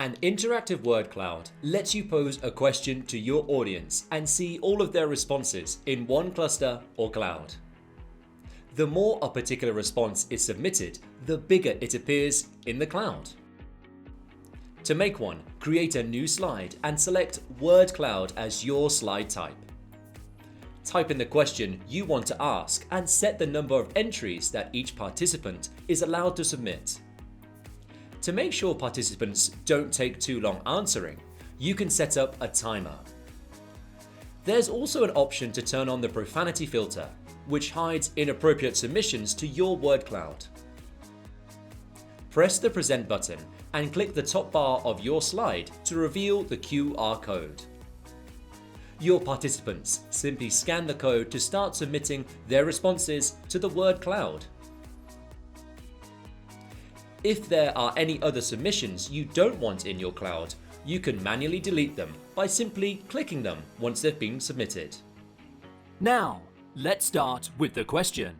An interactive word cloud lets you pose a question to your audience and see all of their responses in one cluster or cloud. The more a particular response is submitted, the bigger it appears in the cloud. To make one, create a new slide and select Word Cloud as your slide type. Type in the question you want to ask and set the number of entries that each participant is allowed to submit. To make sure participants don't take too long answering, you can set up a timer. There's also an option to turn on the profanity filter, which hides inappropriate submissions to your word cloud. Press the Present button and click the top bar of your slide to reveal the QR code. Your participants simply scan the code to start submitting their responses to the word cloud. If there are any other submissions you don't want in your cloud, you can manually delete them by simply clicking them once they've been submitted. Now, let's start with the question.